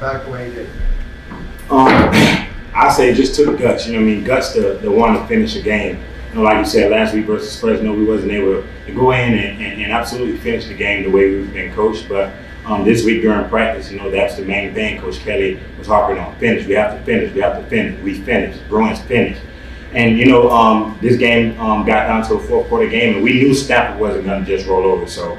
back the way he did? I say just took guts. You know what I mean? Guts to want to finish a game. You know, like you said last week versus Fresno, we wasn't able to go in and absolutely finish the game the way we've been coached. But this week during practice, you know, that's the main thing Coach Kelly was harping on. Finish. We have to finish. We have to finish. We finished. Bruins finished. And, you know, this game got down to a fourth quarter game, and we knew Stafford wasn't going to just roll over. So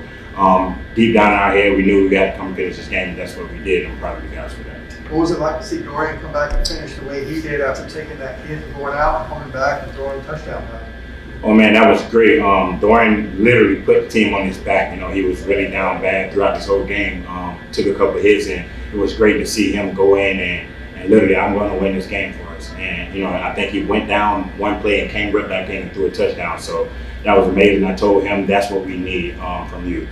deep down in our head, we knew we got to come and finish this game, and that's what we did. I'm proud of the guys for that. What was it like to see Dorian come back and finish the way he did after taking that hit and going out and coming back and throwing a touchdown pass? Oh man, that was great. Dorian literally put the team on his back. You know, he was really down bad throughout this whole game. Took a couple of hits, and it was great to see him go in and literally, I'm going to win this game for us. And you know, I think he went down one play and came right back in and threw a touchdown. So that was amazing. I told him that's what we need from you.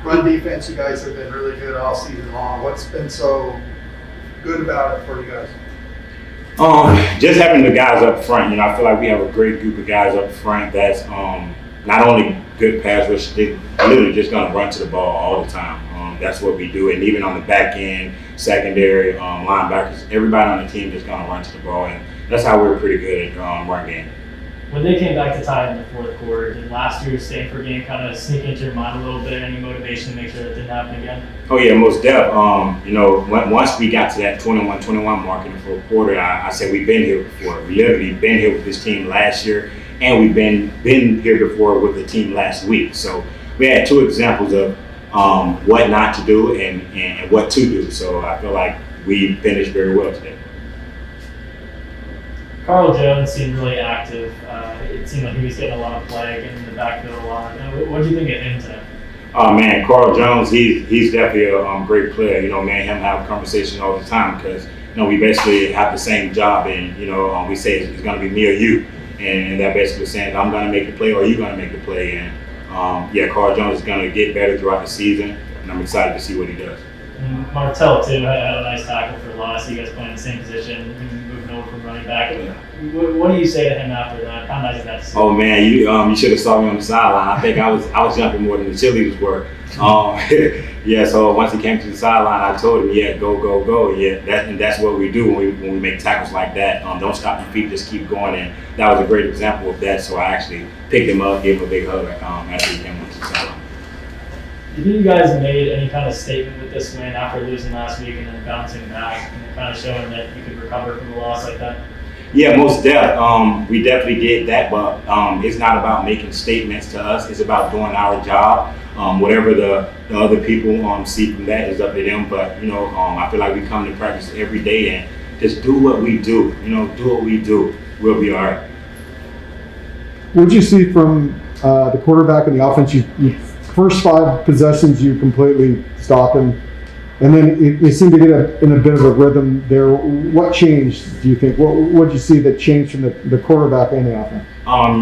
Run defense, you guys have been really good all season long. What's been so good about it for you guys? Just having the guys up front. You know, I feel like we have a great group of guys up front that's not only good pass rush, they literally just gonna run to the ball all the time. That's what we do, and even on the back end, secondary, linebackers, everybody on the team just gonna run to the ball, and that's how we're pretty good at run game. When they came back to tie in the fourth quarter, did last year's Stanford game kind of sneak into your mind a little bit? Any motivation to make sure that didn't happen again? Oh yeah, most def. You know, once we got to that 21-21 mark in the fourth quarter, I said we've been here before. We literally been here with this team last year, and we've been here before with the team last week. So we had two examples of what not to do and what to do. So I feel like we finished very well today. Carl Jones seemed really active. It seemed like he was getting a lot of play, getting in the backfield a lot. What do you think of him today? Oh man, Carl Jones, he's definitely a great player. You know, me and him have conversations all the time because, you know, we basically have the same job, and, you know, we say it's going to be me or you. And that basically saying I'm going to make the play or you're going to make the play. And yeah, Carl Jones is going to get better throughout the season, and I'm excited to see what he does. And Martell, too, had a nice tackle for a loss. You guys playing the same position, moving over from running back. Yeah. What do you say to him after that? How nice is that to see? Oh man, you should have saw me on the sideline. I think I was jumping more than the cheerleaders were. Yeah, so once he came to the sideline, I told him, yeah, go. Yeah, that's what we do when we make tackles like that. Don't stop your feet, just keep going. And that was a great example of that. So I actually picked him up, gave him a big hug after he came onto the sideline. Do you think you guys made any kind of statement with this win after losing last week and then bouncing back and kind of showing that you could recover from a loss like that? Yeah, most def. We definitely did that, but it's not about making statements to us. It's about doing our job. Whatever the other people see from that is up to them. But, you know, I feel like we come to practice every day and just do what we do. You know, do what we do. We'll be all right. What did you see from the quarterback and the offense? You first 5 possessions, you completely stopped him. And then you seem to get in a bit of a rhythm there. What changed, do you think? What did you see that changed from the quarterback and the offense?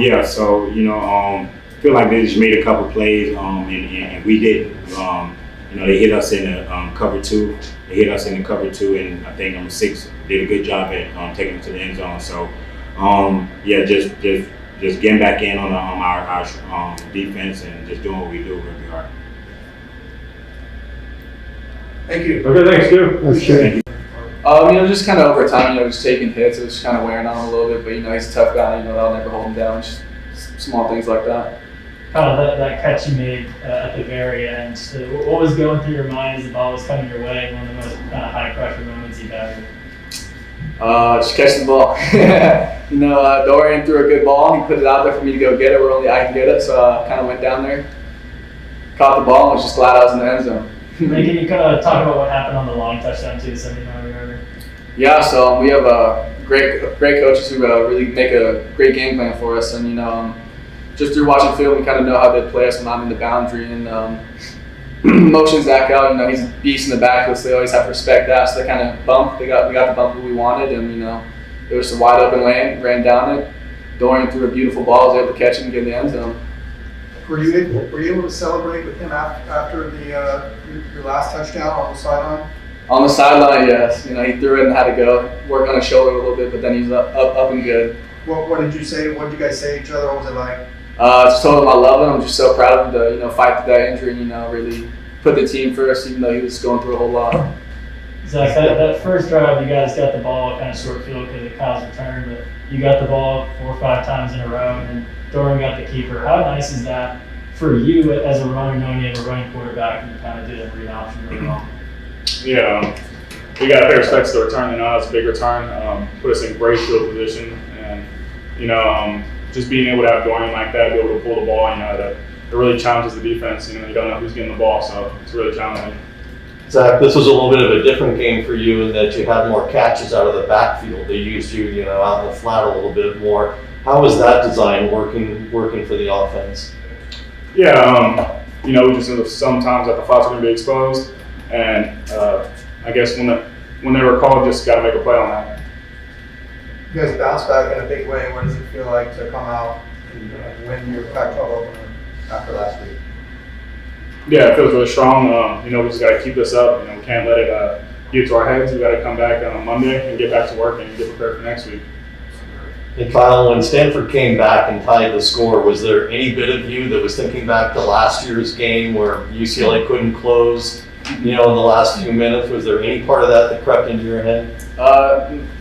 Yeah, so, you know, I feel like they just made a couple plays, and we did. You know, they hit us in the cover 2. They hit us in the cover 2, and I think number 6 did a good job at taking it to the end zone. So, yeah, just getting back in on our defense and just doing what we do really hard. Thank you. Okay, thanks, Stu. Thank you. You know, just kind of over time, you know, just taking hits, it was kind of wearing on him a little bit, but, you know, he's a tough guy, you know, that'll never hold him down, just small things like that. Kind of that catch you made at the very end. What was going through your mind as the ball was coming your way, one of the most kind of high pressure moments you've had? Just catch the ball. You know, Dorian threw a good ball, he put it out there for me to go get it where only I can get it, so I kind of went down there, caught the ball, and was just glad I was in the end zone. Ray, can you kind of talk about what happened on the long touchdown too, 79-yarder? Yeah, so we have great coaches who really make a great game plan for us, and, you know, just through watching film, we kind of know how they play us when I'm in the boundary, and motion Zach out. You know, he's a beast in the backfield, so they always have to respect that. So they kind of bumped. We got the bump that we wanted, and, you know, it was a wide open lane, ran down it. Dorian threw a beautiful ball, was able to catch it and get in the end zone. Were you able to celebrate with him after your last touchdown on the sideline? On the sideline, yes. You know, he threw it and had to go work on his shoulder a little bit, but then he's up and good. What did you say? What did you guys say to each other? What was it like? Just told him I love him. I'm just so proud of him to, you know, fight through that injury and, you know, really put the team first, even though he was going through a whole lot. Zach, that first drive, you guys got the ball kind of short field because of Kyle's return, but you got the ball 4 or 5 times in a row, and then Dorian got the keeper. How nice is that for you as a runner, knowing you have a running quarterback and you kind of did a read option really well? Yeah, we got to pay respect to the return. You know, it's a big return. Put us in great field position, and just being able to have Dorian like that, be able to pull the ball, it really challenges the defense. You don't know who's getting the ball, so it's really challenging. Zach, this was a little bit of a different game for you in that you had more catches out of the backfield. They used you, out in the flat a little bit more. How was that design working for the offense? Yeah, we just knew sometimes that the flats were going to be exposed, and I guess when they were called, just got to make a play on that. You guys bounced back in a big way. What does it feel like to come out and win your Pac-12 opener after last week? Yeah, it feels really strong. We just got to keep this up. We can't let it get to our heads. We got to come back on Monday and get back to work and get prepared for next week. And Kyle, when Stanford came back and tied the score, was there any bit of you that was thinking back to last year's game where UCLA couldn't close, in the last few minutes? Was there any part of that crept into your head?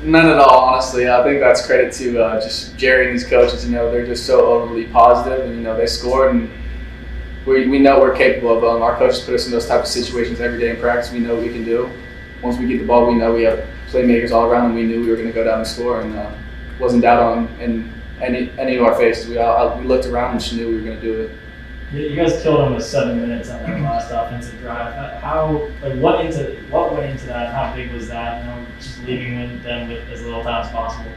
None at all, honestly. I think that's credit to just Jerry and his coaches. They're just so overly positive, and they scored, and we know we're capable of them. Our coaches put us in those type of situations every day in practice. We know what we can do. Once we get the ball, we know we have playmakers all around, and we knew we were going to go down and score, and wasn't doubt on in any of our faces. We looked around and just knew we were going to do it. You guys killed them with 7 minutes on that last offensive drive. What went into that? How big was that? Just leaving them with as little time as possible.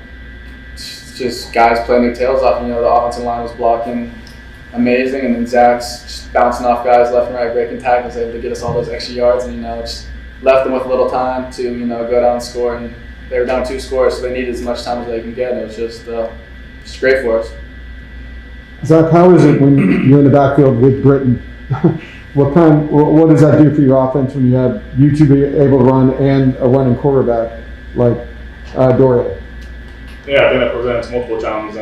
Just guys playing their tails off. The offensive line was blocking amazing, and then Zach's just bouncing off guys left and right, breaking tackles, able to get us all those extra yards, and just left them with a little time to go down and score. And they were down 2 scores, so they needed as much time as they can get, and it was just great for us. Zach, how is it when you're in the backfield with Britton? What does that do for your offense when you have you two be able to run and a running quarterback like Dorian? Yeah, I think that presents multiple challenges.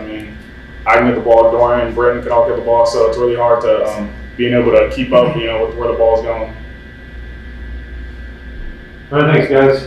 I can get the ball, Dorian and Britton can all get the ball, so it's really hard to being able to keep up, with where the ball's going. All right, thanks, guys.